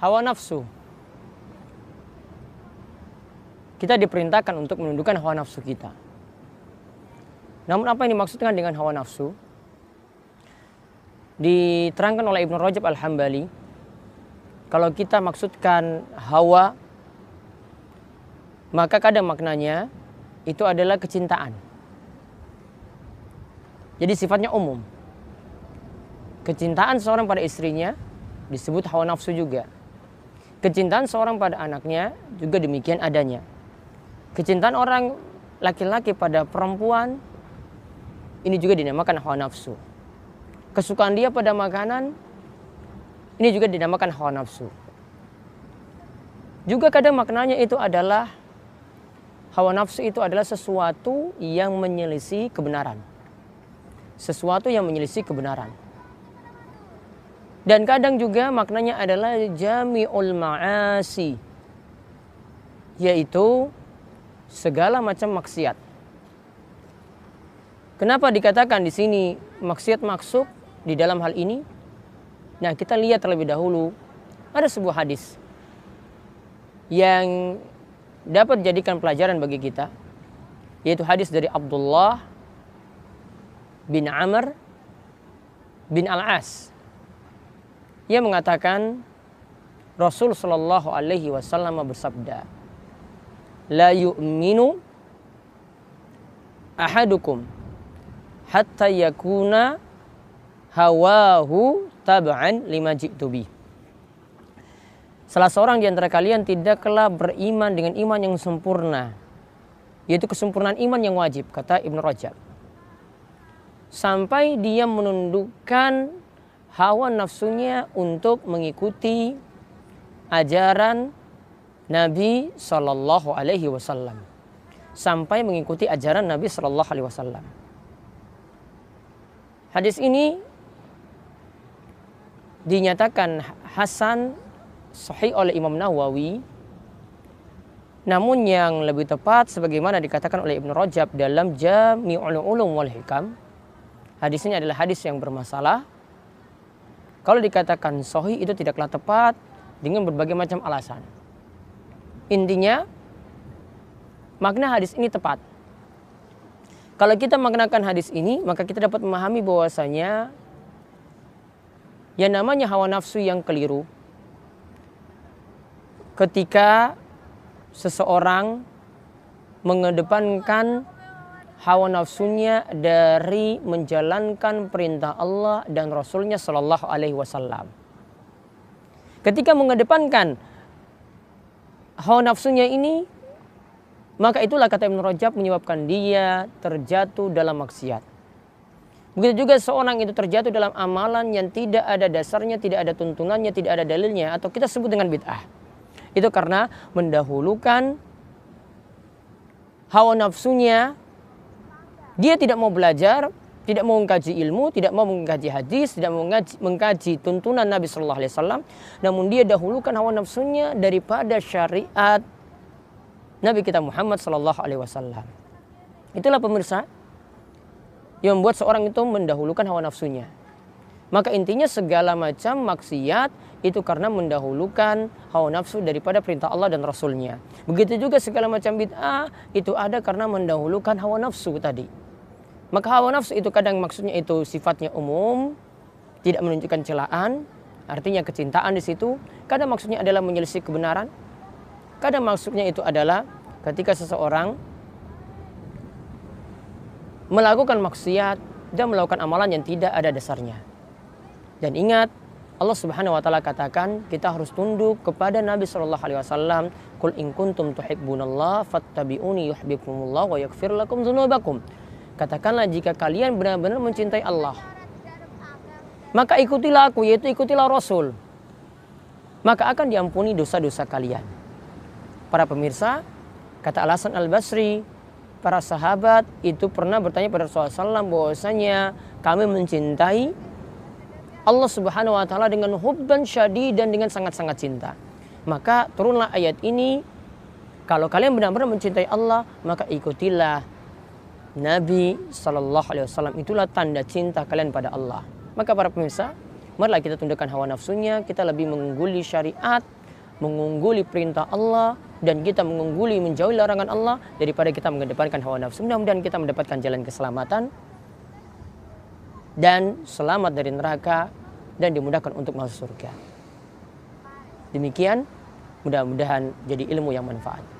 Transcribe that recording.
hawa nafsu. Kita diperintahkan untuk menundukkan hawa nafsu kita. Namun apa yang dimaksudkan dengan hawa nafsu? Diterangkan oleh Ibnu Rajab Al-Hambali, kalau kita maksudkan hawa, maka kadang maknanya itu adalah kecintaan. Jadi sifatnya umum. Kecintaan seorang pada istrinya disebut hawa nafsu juga. Kecintaan seorang pada anaknya juga demikian adanya. Kecintaan orang laki-laki pada perempuan ini juga dinamakan hawa nafsu. Kesukaan dia pada makanan ini juga dinamakan hawa nafsu. Juga kadang maknanya itu adalah hawa nafsu itu adalah sesuatu yang menyelisih kebenaran. Sesuatu yang menyelisih kebenaran. Dan kadang juga maknanya adalah jami'ul ma'asi, yaitu segala macam maksiat. Kenapa dikatakan di sini maksiat maksud di dalam hal ini? Nah, kita lihat terlebih dahulu ada sebuah hadis yang dapat dijadikan pelajaran bagi kita, yaitu hadis dari Abdullah bin Amr bin Al-As. Ia mengatakan Rasul sallallahu alaihi wasallam bersabda, "La yu'minu ahadukum hatta yakuna hawahu tab'an lima ji'tu bih." Salah seorang di antara kalian tidaklah beriman dengan iman yang sempurna, yaitu kesempurnaan iman yang wajib, kata Ibnu Rajab, sampai dia menundukkan hawa nafsunya untuk mengikuti ajaran Nabi Sallallahu Alaihi Wasallam, sampai mengikuti ajaran Nabi Sallallahu Alaihi Wasallam. Hadis ini dinyatakan hasan sahih oleh Imam Nawawi, namun yang lebih tepat sebagaimana dikatakan oleh Ibnu Rajab dalam Jami'ul Ulum wal Hikam, hadis ini adalah hadis yang bermasalah. Kalau dikatakan sahih itu tidaklah tepat dengan berbagai macam alasan. Intinya makna hadis ini tepat. Kalau kita maknakan hadis ini, maka kita dapat memahami bahwasanya yang namanya hawa nafsu yang keliru ketika seseorang mengedepankan hawa nafsunya dari menjalankan perintah Allah dan Rasulnya Sallallahu Alaihi Wasallam. Ketika mengedepankan hawa nafsunya ini, maka itulah kata Ibnu Rajab menyebabkan dia terjatuh dalam maksiat. Begitu juga seorang itu terjatuh dalam amalan yang tidak ada dasarnya, tidak ada tuntunannya, tidak ada dalilnya, atau kita sebut dengan bid'ah. Itu karena mendahulukan hawa nafsunya. Dia tidak mau belajar, tidak mau mengkaji ilmu, tidak mau mengkaji hadis, tidak mau mengkaji tuntunan Nabi Sallallahu Alaihi Wasallam, namun dia dahulukan hawa nafsunya daripada syariat Nabi kita Muhammad Sallallahu Alaihi Wasallam. Itulah pemirsa yang membuat seorang itu mendahulukan hawa nafsunya. Maka intinya segala macam maksiat itu karena mendahulukan hawa nafsu daripada perintah Allah dan Rasulnya. Begitu juga segala macam bid'ah itu ada karena mendahulukan hawa nafsu tadi. Maka hawa nafsu itu kadang maksudnya itu sifatnya umum, tidak menunjukkan celaan, artinya kecintaan di situ. Kadang maksudnya adalah menyelisih kebenaran. Kadang maksudnya itu adalah ketika seseorang melakukan maksiat dan melakukan amalan yang tidak ada dasarnya. Dan ingat, Allah Subhanahu wa taala katakan kita harus tunduk kepada Nabi sallallahu alaihi wasallam, "Qul in kuntum tuhibbunallaha fattabi'uni yuhibbukumullah wa yaghfir lakum dzunubakum." Katakanlah jika kalian benar-benar mencintai Allah, maka ikutilah aku, yaitu ikutilah Rasul, maka akan diampuni dosa-dosa kalian. Para pemirsa, kata Al-Hasan Al-Basri, para sahabat itu pernah bertanya pada Rasulullah SAW bahwasanya kami mencintai Allah Subhanahu wa taala dengan hubban syadid dan dengan sangat-sangat cinta. Maka turunlah ayat ini, kalau kalian benar-benar mencintai Allah, maka ikutilah Nabi Sallallahu Alaihi Wasallam, itulah tanda cinta kalian pada Allah. Maka para pemirsa, marilah kita tundukkan hawa nafsunya, kita lebih mengungguli syariat, mengungguli perintah Allah, dan kita mengungguli menjauhi larangan Allah daripada kita mengedepankan hawa nafsu. Mudah-mudahan kita mendapatkan jalan keselamatan dan selamat dari neraka dan dimudahkan untuk masuk surga. Demikian, mudah-mudahan jadi ilmu yang manfaat.